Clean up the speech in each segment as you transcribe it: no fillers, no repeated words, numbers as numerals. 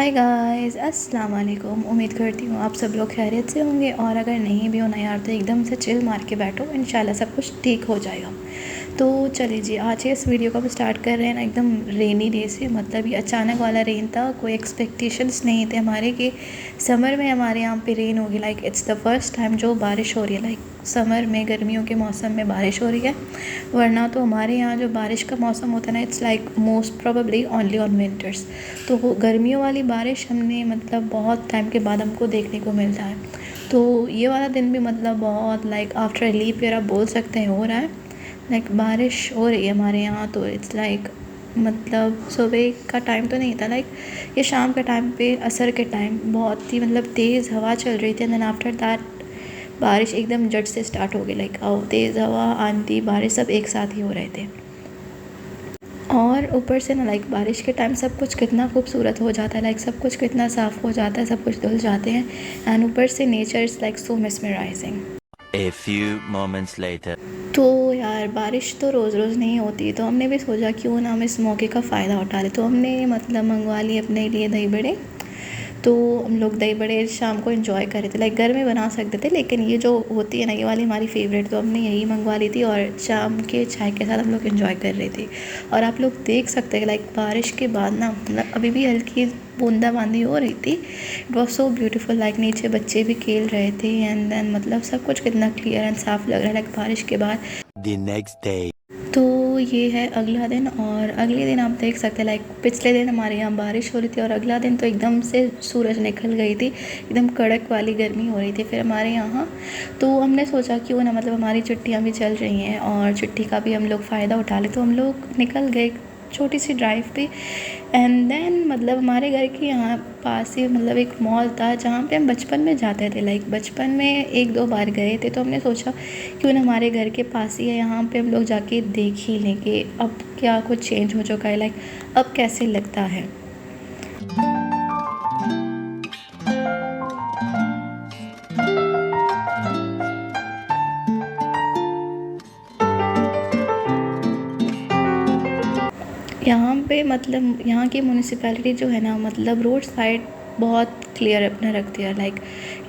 Hi guys, अस्सलाम वालेकुम। उम्मीद करती हूँ आप सब लोग खैरियत से होंगे, और अगर नहीं भी हो ना यार तो एकदम से चिल मार के बैठो, इंशाल्लाह सब कुछ ठीक हो जाएगा। तो चलिए जी, आज इस वीडियो को हम स्टार्ट कर रहे हैं ना एकदम रेनी डे से। मतलब ये अचानक वाला रेन था, कोई एक्सपेक्टेशंस नहीं थे हमारे कि समर में हमारे यहाँ पे रेन होगी। Like it's the first time जो बारिश हो रही है, लाइक समर में गर्मियों के मौसम में बारिश हो रही है। वरना तो हमारे यहाँ जो बारिश का मौसम होता है ना, it's like most probably only on winters. तो वो गर्मियों वाली बारिश हमने मतलब बहुत टाइम के बाद हमको देखने को मिलता है। तो ये वाला दिन भी मतलब बहुत लाइक आफ्टर लीप ईयर आप बोल सकते हैं हो रहा है। लाइक बारिश हो रही है हमारे यहाँ, तो इट्स लाइक मतलब सुबह का टाइम तो नहीं था, लाइक ये शाम के टाइम पे असर के टाइम बहुत ही मतलब तेज़ हवा चल रही थी। एंड देन आफ्टर दैट बारिश एकदम जट से स्टार्ट हो गई। लाइक तेज़ हवा आंधी बारिश सब एक साथ ही हो रहे थे। और ऊपर से ना लाइक बारिश के टाइम सब कुछ कितना खूबसूरत हो जाता है, लाइक सब कुछ कितना साफ़ हो जाता है, सब कुछ धुल जाते हैं। एंड ऊपर से nature is like so mesmerising. A few moments later. तो यार बारिश तो रोज़ रोज़ नहीं होती, तो हमने भी सोचा क्यों ना हम इस मौके का फ़ायदा उठा लें। तो हमने मतलब मंगवा लिए अपने लिए दही बड़े। तो हम लोग दही बड़े शाम को एंजॉय कर रहे थे, लाइक घर में बना सकते थे, लेकिन ये जो होती है ना ये वाली हमारी फेवरेट, तो हमने यही मंगवा ली थी और शाम के चाय के साथ हम लोग एंजॉय कर रहे थे। और आप लोग देख सकते हैं लाइक बारिश के बाद ना मतलब अभी भी हल्की बूंदाबांदी हो रही थी। It was so beautiful, like नीचे बच्चे भी खेल रहे थे। एंड देन मतलब सब कुछ कितना क्लियर एंड साफ़ लग रहा है लाइक बारिश के बाद। The next day. तो ये है अगला दिन, और अगले दिन आप देख सकते हैं लाइक पिछले दिन हमारे यहाँ बारिश हो रही थी और अगला दिन तो एकदम से सूरज निकल गई थी, एकदम कड़क वाली गर्मी हो रही थी फिर हमारे यहाँ। तो हमने सोचा क्यों ना मतलब हमारी छुट्टियाँ भी चल रही हैं और छुट्टी का भी हम लोग फ़ायदा उठा लें। तो हम लोग निकल गए छोटी सी ड्राइव पे। एंड देन मतलब हमारे घर के यहाँ पास ही मतलब एक मॉल था जहाँ पे हम बचपन में जाते थे, लाइक बचपन में एक दो बार गए थे। तो हमने सोचा क्यों ना हमारे घर के पास ही है, यहाँ पे हम लोग जाके देख ही लें कि अब क्या कुछ चेंज हो चुका है, लाइक अब कैसे लगता है। यहाँ पे मतलब यहाँ की म्यूनिसिपैलिटी जो है ना मतलब रोड साइड बहुत क्लियर अपना रखती है, लाइक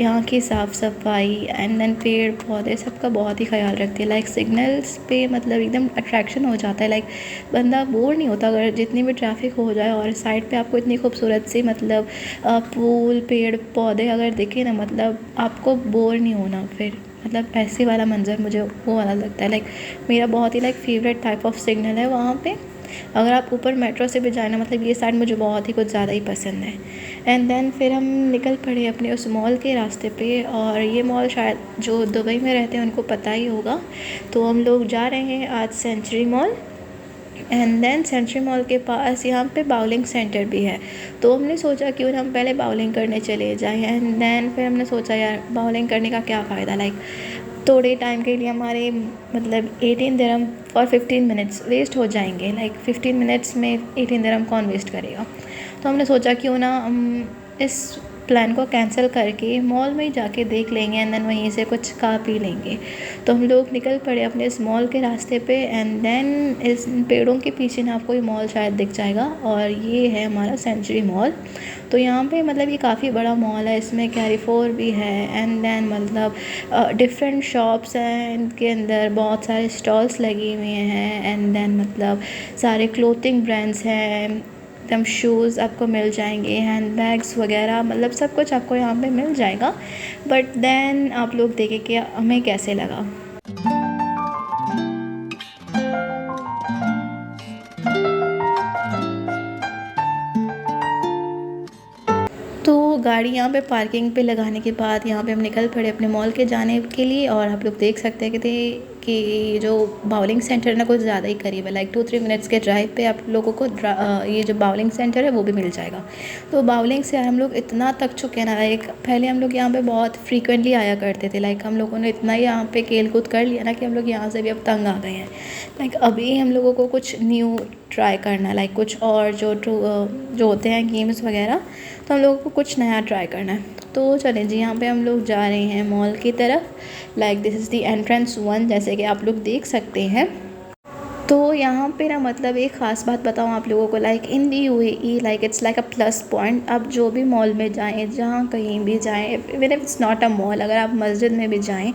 यहाँ की साफ़ सफाई एंड देन पेड़ पौधे सबका बहुत ही ख्याल रखती है। लाइक सिग्नल्स पे मतलब एकदम अट्रैक्शन हो जाता है, लाइक बंदा बोर नहीं होता अगर जितनी भी ट्रैफिक हो जाए। और साइड पे आपको इतनी खूबसूरत सी मतलब फूल पेड़ पौधे अगर दिखे ना मतलब आपको बोर नहीं होना फिर। मतलब ऐसे वाला मंज़र मुझे वो वाला लगता है, लाइक मेरा बहुत ही like favourite type of signal है वहाँ पे। अगर आप ऊपर मेट्रो से भी जाए ना मतलब ये साइड मुझे बहुत ही कुछ ज़्यादा ही पसंद है। एंड देन फिर हम निकल पड़े अपने उस मॉल के रास्ते पे, और ये मॉल शायद जो दुबई में रहते हैं उनको पता ही होगा। तो हम लोग जा रहे हैं आज Century Mall. And then Century Mall के पास यहाँ पे बाउलिंग सेंटर भी है। तो हमने सोचा क्यों ना हम पहले बाउलिंग करने चले जाएं। एंड देन फिर हमने सोचा यार बाउलिंग करने का क्या फ़ायदा, लाइक थोड़े टाइम के लिए हमारे मतलब 18 दिरहम और 15 मिनट्स वेस्ट हो जाएंगे। लाइक 15 मिनट्स में 18 दिरहम कौन वेस्ट करेगा। तो हमने सोचा क्यों ना हम इस प्लान को कैंसिल करके मॉल में ही जाके देख लेंगे एंड देन वहीं से कुछ खा पी लेंगे। तो हम लोग निकल पड़े अपने इस मॉल के रास्ते पे। एंड देन इस पेड़ों के पीछे ना आपको ये मॉल शायद दिख जाएगा, और ये है हमारा सेंचुरी मॉल। तो यहाँ पे मतलब ये काफ़ी बड़ा मॉल है, इसमें कैरीफोर भी है। एंड देन मतलब डिफरेंट शॉप्स हैं, इनके अंदर बहुत सारे स्टॉल्स लगे हुए हैं। एंड देन मतलब सारे क्लोथिंग ब्रांड्स हैं, एकदम शूज़ आपको मिल जाएंगे, हैंड बैग्स वगैरह मतलब सब कुछ आपको यहाँ पे मिल जाएगा। बट देन आप लोग देखें कि हमें कैसे लगा। तो गाड़ी यहाँ पे पार्किंग पे लगाने के बाद यहाँ पे हम निकल पड़े अपने मॉल के जाने के लिए। और आप लोग देख सकते हैं कि जो बाउलिंग सेंटर ना कुछ ज़्यादा ही करीब है, लाइक 2-3 मिनट्स के ड्राइव पे आप लोगों को ये जो बाउलिंग सेंटर है वो भी मिल जाएगा। तो बाउलिंग से यार हम लोग इतना थक चुके हैं ना, लाइक पहले हम लोग यहाँ पे बहुत फ्रीक्वेंटली आया करते थे, लाइक हम लोगों ने इतना ही यहाँ पे खेल कूद कर लिया ना कि हम लोग यहाँ से भी अब तंग आ गए हैं। लाइक अभी हम लोगों को कुछ न्यू ट्राई करना है, लाइक कुछ और जो होते हैं गेम्स वगैरह, तो हम लोगों को कुछ नया ट्राई करना है। तो चलें जी, यहाँ पे हम लोग जा रहे हैं मॉल की तरफ। Like this is the entrance 1 जैसे कि आप लोग देख सकते हैं। तो यहाँ पे ना मतलब एक ख़ास बात बताऊँ आप लोगों को, like in the UAE, like it's like a plus point. आप जो भी मॉल में जाएँ, जहाँ कहीं भी जाएँ, even if it's not a mall, अगर आप मस्जिद में भी जाएँ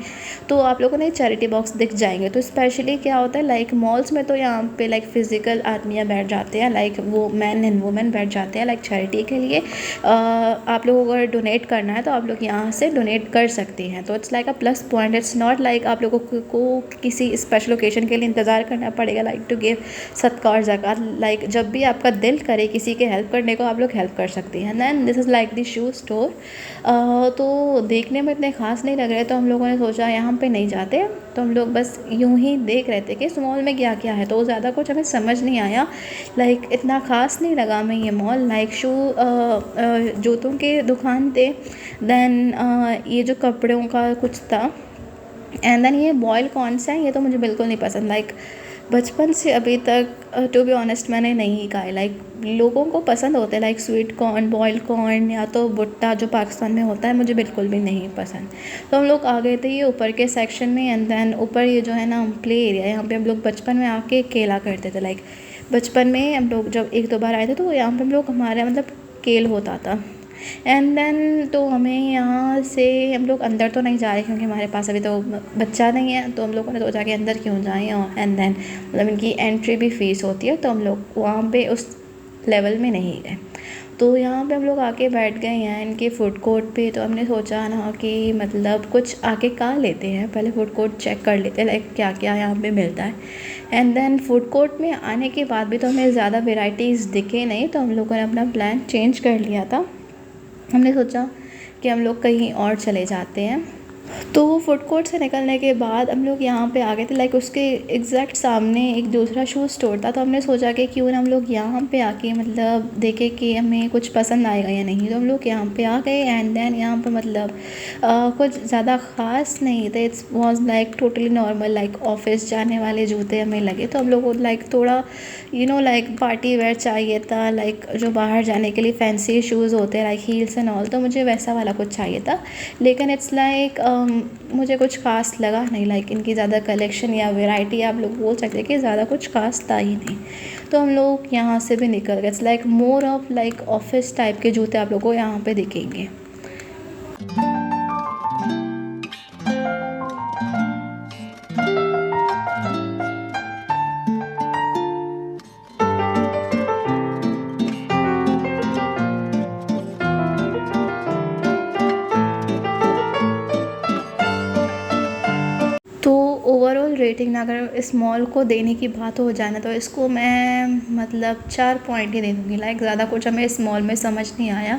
तो आप लोगों को चैरिटी बॉक्स दिख जाएंगे। तो स्पेशली क्या होता है, लाइक मॉल्स में तो यहाँ पे लाइक फिजिकल आदमियाँ बैठ जाते हैं, लाइक वो मैन एंड वुमेन बैठ जाते हैं लाइक चैरिटी के लिए। आप लोगों को अगर डोनेट करना है तो आप लोग यहाँ से डोनेट कर सकते हैं। तो it's like a plus point. It's not like आप लोगों को किसी स्पेशल ओकेजन के लिए इंतज़ार करना पड़ेगा लाइक टू गिव सदका और ज़कात। लाइक जब भी आपका दिल करे किसी के हेल्प करने को, आप लोग हेल्प कर सकते हैं। Then this is like the shoe store. तो देखने में इतने ख़ास नहीं लग रहे, तो हम लोगों ने सोचा यहाँ पे नहीं जाते। तो हम लोग बस यूं ही देख रहे थे कि इस मॉल में क्या क्या है, तो ज़्यादा कुछ हमें समझ नहीं आया। लाइक इतना ख़ास नहीं लगा हमें ये मॉल। लाइक जूतों के दुकान थे, दैन ये जो कपड़ों का कुछ था, एंड देन ये बॉयल कॉर्न्स हैं, ये तो मुझे बिल्कुल नहीं पसंद। लाइक बचपन से अभी तक टू बी ऑनेस्ट मैंने नहीं खाए। लाइक लोगों को पसंद होते हैं like sweet corn, boil corn या तो भुट्टा जो पाकिस्तान में होता है, मुझे बिल्कुल भी नहीं पसंद। तो हम लोग आ गए थे ये ऊपर के सेक्शन में, एंड देन ऊपर ये जो है ना प्ले एरिया, यहाँ पे हम लोग बचपन में आके खेला करते थे। लाइक बचपन में हम लोग जब एक दो बार आए थे तो यहाँ पे हम लोग हमारा मतलब खेल होता था। एंड देन तो हमें यहाँ से हम लोग अंदर तो नहीं जा रहे क्योंकि हमारे पास अभी तो बच्चा नहीं है, तो हम लोगों ने सोचा कि अंदर क्यों जाएँ। और एंड देन मतलब इनकी एंट्री भी फ़ीस होती है, तो हम लोग वहाँ पे उस लेवल में नहीं गए। तो यहाँ पे हम लोग आके बैठ गए हैं इनके फूड कोर्ट पे। तो हमने सोचा ना कि मतलब कुछ आके खा लेते हैं, पहले फूड कोर्ट चेक कर लेते हैं लाइक क्या क्या यहाँ पे मिलता है। एंड देन फूड कोर्ट में आने के बाद भी तो हमें ज़्यादा वेराइटीज़ दिखे नहीं, तो हम लोगों ने अपना प्लान चेंज कर लिया था। हमने सोचा कि हम लोग कहीं और चले जाते हैं। तो फूड कोर्ट से निकलने के बाद हम लोग यहाँ पे आ गए थे, लाइक उसके एग्जैक्ट सामने एक दूसरा शू स्टोर था। तो हमने सोचा कि क्यों ना हम लोग यहाँ पे आके मतलब देखें कि हमें कुछ पसंद आएगा या नहीं। तो हम लोग यहाँ पे आ गए, एंड देन यहाँ पे मतलब कुछ ज़्यादा ख़ास नहीं थे। It's was like totally normal, like office जाने वाले जूते हमें लगे। तो हम लोग को लाइक थोड़ा लाइक पार्टी वेयर चाहिए था, लाइक जो बाहर जाने के लिए फैंसी शूज़ होते हैं लाइक हील्स एंड ऑल, तो मुझे वैसा वाला कुछ चाहिए था। लेकिन इट्स लाइक मुझे कुछ ख़ास लगा नहीं, लाइक इनकी ज़्यादा कलेक्शन या वैरायटी आप लोग बोल सकते हैं कि ज़्यादा कुछ ख़ास था ही नहीं। तो हम लोग यहाँ से भी निकल गए। It's like more of like office type के जूते आप लोगों को यहाँ पे दिखेंगे। तो ओवरऑल रेटिंग ना अगर इस मॉल को देने की बात हो जाए ना, तो इसको मैं मतलब 4 पॉइंट ही दे दूँगी। लाइक ज़्यादा कुछ हमें इस मॉल में समझ नहीं आया।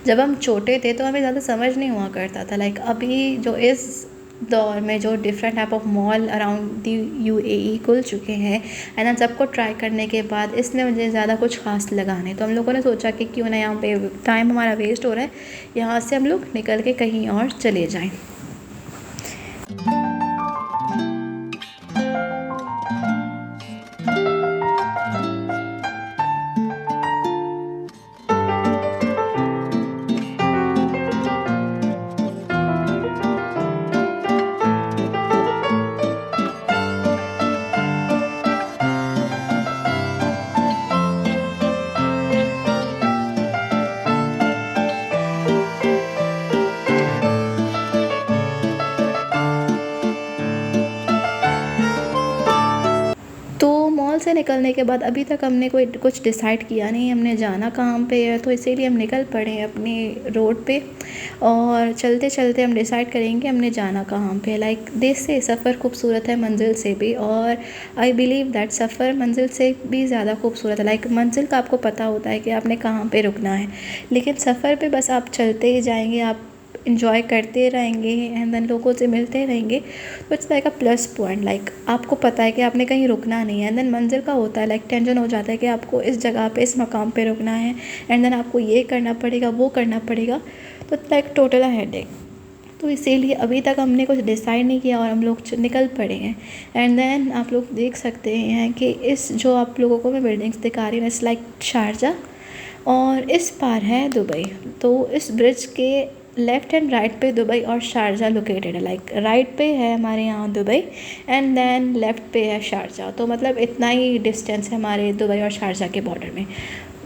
जब हम छोटे थे तो हमें ज़्यादा समझ नहीं हुआ करता था। लाइक अभी जो इस दौर में जो different type of mall around the UAE खुल चुके हैं, एंड ना सबको ट्राई करने के बाद इसलिए मुझे ज़्यादा कुछ खास लगा नहीं। तो हम लोगों ने सोचा कि क्यों ना यहाँ पे टाइम हमारा वेस्ट हो रहा है, यहाँ से हम लोग निकल के कहीं और चले जाएँ। तो मॉल से निकलने के बाद अभी तक हमने कोई कुछ डिसाइड किया नहीं हमने जाना कहाँ पे है, तो इसीलिए हम निकल पड़े हैं अपनी रोड पे। और चलते चलते हम डिसाइड करेंगे हमने जाना कहाँ पे। लाइक दिस से सफ़र खूबसूरत है मंजिल से भी, और आई बिलीव दैट सफ़र मंजिल से भी ज़्यादा खूबसूरत है। लाइक मंजिल का आपको पता होता है कि आपने कहाँ पे रुकना है, लेकिन सफ़र पे बस आप चलते ही जाएंगे, आप इंजॉय करते रहेंगे, एंड देन लोगों से मिलते रहेंगे। तो it's like a plus point. Like आपको पता है कि आपने कहीं रुकना नहीं है। एंड देन मंजिल का होता है लाइक टेंशन हो जाता है कि आपको इस जगह पे इस मकाम पे रुकना है, एंड देन आपको ये करना पड़ेगा वो करना पड़ेगा, तो लाइक टोटल हेडेक। तो इसीलिए अभी तक हमने कुछ डिसाइड नहीं किया और हम लोग निकल पड़े हैं। एंड देन आप लोग देख सकते हैं कि इस जो आप लोगों को मैं बिल्डिंग्स दिखा रही हूँ, इट्स लाइक शारजा, और इस पार है दुबई। तो इस ब्रिज के लेफ़्ट एंड राइट पे दुबई और शारजा लोकेटेड है। लाइक राइट पे है हमारे यहाँ दुबई एंड देन लेफ़्ट पे है शारजा। तो मतलब इतना ही डिस्टेंस है हमारे दुबई और शारजा के बॉर्डर में।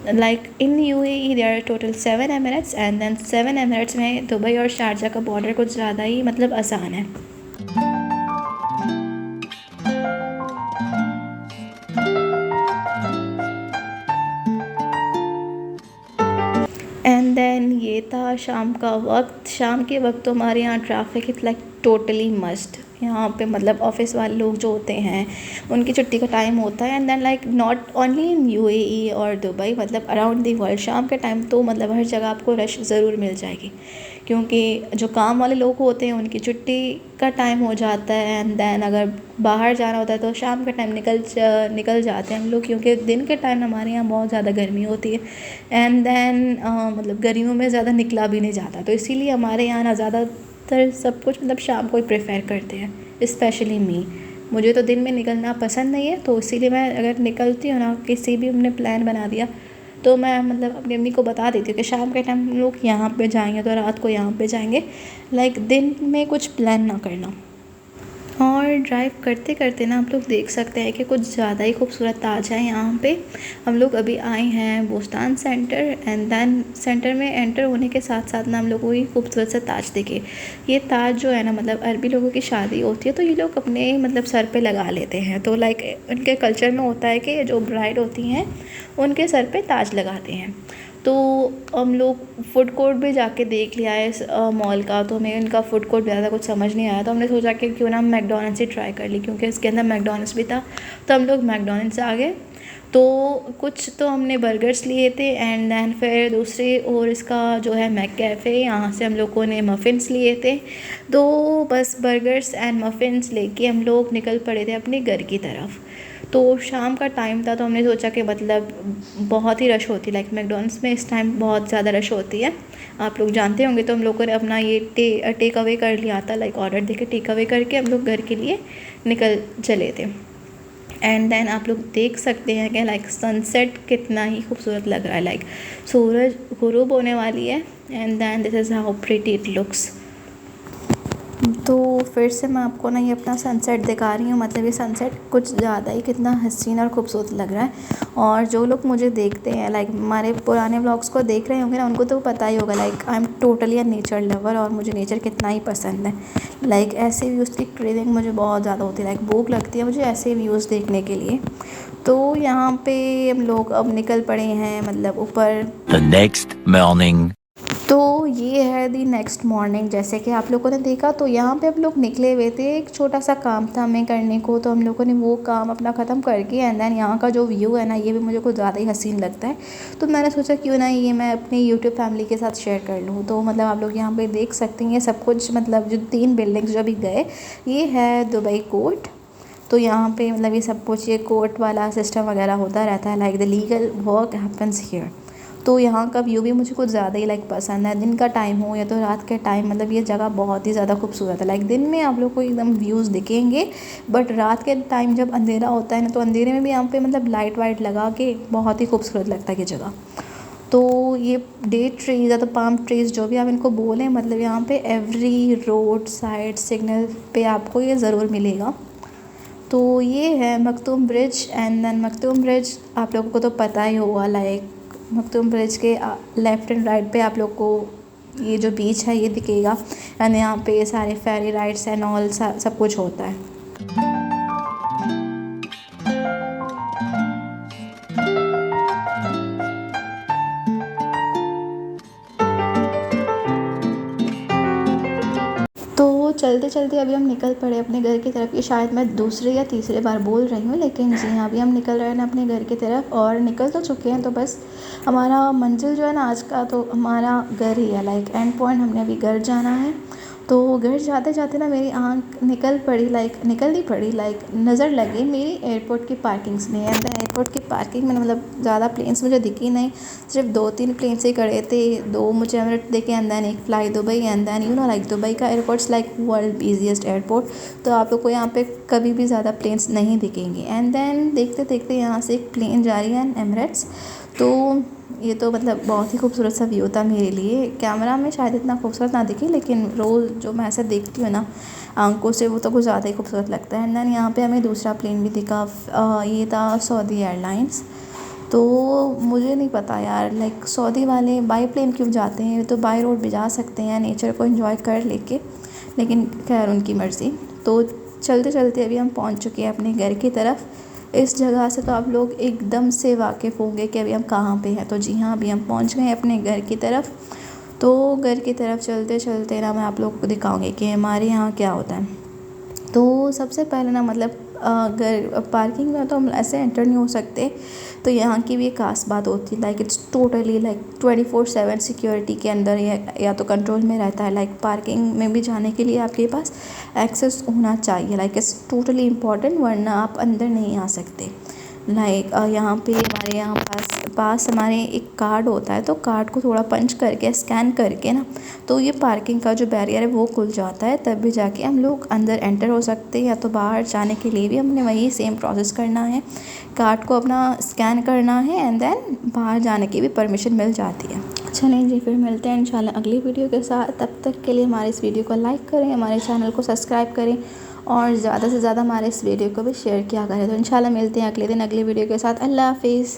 Like in UAE there are total 7 emirates and then 7 emirates में दुबई और शारजा का बॉर्डर कुछ ज़्यादा ही मतलब आसान है। एंड देन ये था शाम का वक्त। शाम के वक्त तो हमारे यहाँ traffic is like totally must. यहाँ पे मतलब ऑफिस वाले लोग जो होते हैं उनकी छुट्टी का टाइम होता है and then like not only in UAE और दुबई, मतलब अराउंड दी वर्ल्ड शाम के टाइम तो मतलब हर जगह आपको रश ज़रूर मिल जाएगी, क्योंकि जो काम वाले लोग होते हैं उनकी छुट्टी का टाइम हो जाता है एंड देन अगर बाहर जाना होता है तो शाम के टाइम निकल जाते हैं हम लोग, क्योंकि दिन के टाइम हमारे यहाँ बहुत ज़्यादा गर्मी होती है एंड देन मतलब गर्मियों में ज़्यादा निकला भी नहीं जाता। तो इसीलिए हमारे यहाँ ना ज़्यादातर सब कुछ मतलब शाम को ही प्रेफर करते हैं। स्पेशली मी, मुझे तो दिन में निकलना पसंद नहीं है, तो इसीलिए मैं अगर निकलती हूँ ना, किसी भी हमने प्लान बना दिया तो मैं मतलब अपनी अम्मी को बता देती हूँ कि शाम के टाइम हम लोग यहाँ पे जाएंगे तो रात को यहाँ पे जाएंगे। लाइक दिन में कुछ प्लान ना करना। और ड्राइव करते करते ना आप लोग देख सकते हैं कि कुछ ज़्यादा ही खूबसूरत ताज है यहाँ पे। हम लोग अभी आए हैं Bostan centre and then centre में एंटर होने के साथ साथ ना हम लोग को ही खूबसूरत सा ताज दिखे। ये ताज जो है ना, मतलब अरबी लोगों की शादी होती है तो ये लोग अपने मतलब सर पे लगा लेते हैं। तो लाइक उनके कल्चर में होता है कि जो ब्राइड होती हैं उनके सर पे ताज लगाते हैं। तो हम लोग फ़ूड कोर्ट भी जाके देख लिया है इस मॉल का, तो हमें इनका फ़ूड कोर्ट ज़्यादा कुछ समझ नहीं आया, तो हमने सोचा कि क्यों ना हम मैकडॉनल्ड्स ही ट्राई कर ली, क्योंकि इसके अंदर मैकडॉनल्ड्स भी था। तो हम लोग मैकडॉनल्ड्स आ गए। तो कुछ तो हमने बर्गर्स लिए थे एंड देन फिर दूसरी और इसका जो है मैक कैफ़े, यहाँ से हम लोगों ने मफ़िन्स लिए थे। तो बस बर्गर्स एंड मफ़िन्स लेके हम लोग निकल पड़े थे अपने घर की तरफ। तो शाम का टाइम था तो हमने सोचा कि मतलब बहुत ही रश होती है, लाइक मैकडॉनल्ड्स में इस टाइम बहुत ज़्यादा रश होती है, आप लोग जानते होंगे। तो हम लोगों ने अपना ये टेक अवे कर लिया था, लाइक ऑर्डर देके टेक अवे करके हम लोग घर के लिए निकल चले थे। एंड देन आप लोग देख सकते हैं कि लाइक सनसेट कितना ही खूबसूरत लग रहा है। लाइक सूरज गुरूब होने वाली है and then this is how pretty it looks. तो फिर से मैं आपको ना ये अपना सनसेट दिखा रही हूँ। मतलब ये सनसेट कुछ ज़्यादा ही कितना हसीन और खूबसूरत लग रहा है। और जो लोग मुझे देखते हैं, लाइक हमारे पुराने व्लॉग्स को देख रहे होंगे ना, उनको तो पता ही होगा like I am totally a nature lover और मुझे नेचर कितना ही पसंद है। लाइक ऐसे व्यूज़ की क्रेविंग मुझे बहुत ज़्यादा होती है, लाइक भूख लगती है मुझे ऐसे व्यूज़ देखने के लिए। तो यहाँ पे हम लोग अब निकल पड़े हैं मतलब ऊपर। The next morning. तो ये है दी नेक्स्ट मॉर्निंग। जैसे कि आप लोगों ने देखा तो यहाँ पे हम लोग निकले हुए थे, एक छोटा सा काम था हमें करने को, तो हम लोगों ने वो काम अपना ख़त्म करके एंड देन यहाँ का जो व्यू है ना, ये भी मुझे कुछ ज़्यादा ही हसीन लगता है। तो मैंने सोचा क्यों ना ये मैं अपनी यूट्यूब फैमिली के साथ शेयर कर लूँ। तो मतलब आप लोग यहाँ पे देख सकते हैं ये सब कुछ, मतलब जो 3 बिल्डिंग्स जो अभी गए, ये है दुबई कोर्ट। तो यहाँ पे मतलब ये सब कुछ, ये कोर्ट वाला सिस्टम वगैरह होता रहता है, like the legal work happens here. तो यहाँ का व्यू भी मुझे कुछ ज़्यादा ही लाइक पसंद है, दिन का टाइम हो या तो रात के टाइम, मतलब ये जगह बहुत ही ज़्यादा खूबसूरत है। लाइक दिन में आप लोग को एकदम व्यूज़ दिखेंगे, बट रात के टाइम जब अंधेरा होता है ना, तो अंधेरे में भी यहाँ पे मतलब लाइट वाइट लगा के बहुत ही खूबसूरत लगता है ये जगह। तो ये डेट ट्रीज़ या तो पाम ट्रीज़ जो भी आप इनको बोलें, मतलब यहाँ पे एवरी रोड साइड सिग्नल पे आपको ये ज़रूर मिलेगा। तो ये है Maktoum bridge and then Maktoum bridge आप लोगों को तो पता ही होगा, लाइक मखदूम ब्रिज के लेफ़्ट एंड राइट पे आप लोग को ये जो बीच है ये दिखेगा एंड यहाँ पे सारे फेरी राइड्स एंड ऑल सब कुछ होता है। तो चलते चलते अभी हम निकल पड़े अपने घर की तरफ। ये शायद मैं दूसरे या तीसरे बार बोल रही हूँ, लेकिन जी हाँ, अभी हम निकल रहे हैं ना अपने घर की तरफ और निकल तो चुके हैं। तो बस हमारा मंजिल जो है ना आज का, तो हमारा घर ही है, लाइक एंड पॉइंट, हमने अभी घर जाना है। तो घर जाते जाते ना मेरी आँख निकलनी पड़ी, लाइक नज़र लगी मेरी एयरपोर्ट की पार्किंग्स में। एंड एयरपोर्ट की पार्किंग में मतलब ज़्यादा प्लेन्स मुझे दिखी नहीं, सिर्फ 2-3 प्लेन्स ही खड़े थे। 2 मुझे एमिरेट देखे एंड देन एक fly Dubai and then you know like Dubai का airports like world busiest airport. तो आप लोग को यहाँ पे कभी भी ज़्यादा प्लेन्स नहीं दिखेंगे। एंड देन देखते देखते यहाँ से एक प्लेन जा रही है एमिरेट्स। तो ये तो मतलब बहुत ही खूबसूरत सा व्यू था मेरे लिए। कैमरा में शायद इतना खूबसूरत ना दिखे, लेकिन रोज़ जो मैं ऐसे देखती हूँ ना आंखों से, वो तो कुछ ज़्यादा ही खूबसूरत लगता है। एंड देन यहाँ पे हमें दूसरा प्लेन भी दिखा, ये था सऊदी एयरलाइंस। तो मुझे नहीं पता यार, लाइक सऊदी वाले बाई प्लेन क्यों जाते हैं, तो बाई रोड भी जा सकते हैं नेचर को एंजॉय कर लेके, लेकिन खैर उनकी मर्ज़ी। तो चलते चलते अभी हम पहुंच चुके हैं अपने घर की तरफ। इस जगह से तो आप लोग एकदम से वाकिफ़ होंगे कि अभी हम कहाँ पे हैं। तो जी हाँ, अभी हम पहुंच गए अपने घर की तरफ। तो घर की तरफ चलते चलते ना मैं आप लोग को दिखाऊंगी कि हमारे यहाँ क्या होता है। तो सबसे पहले ना मतलब अगर पार्किंग में तो हम ऐसे एंटर नहीं हो सकते। तो यहाँ की भी एक खास बात होती है, like it's totally like 24/7 security के अंदर या तो कंट्रोल में रहता है। लाइक पार्किंग में भी जाने के लिए आपके पास एक्सेस होना चाहिए, लाइक इट्स टोटली इम्पॉर्टेंट, वरना आप अंदर नहीं आ सकते। लाइक यहाँ पे हमारे यहाँ पास हमारे एक कार्ड होता है, तो कार्ड को थोड़ा पंच करके स्कैन करके ना, तो ये पार्किंग का जो बैरियर है वो खुल जाता है, तब भी जाके हम लोग अंदर एंटर हो सकते हैं। या तो बाहर जाने के लिए भी हमने वही सेम प्रोसेस करना है, कार्ड को अपना स्कैन करना है एंड देन बाहर जाने की भी परमिशन मिल जाती है। चलें जी, फिर मिलते हैं इंशाल्लाह अगली वीडियो के साथ। तब तक के लिए हमारे इस वीडियो को लाइक करें, हमारे चैनल को सब्सक्राइब करें और ज़्यादा से ज़्यादा हमारे इस वीडियो को भी शेयर किया करें। तो इंशाल्लाह मिलते हैं अगले दिन अगली वीडियो के साथ। अल्लाह हाफिज़।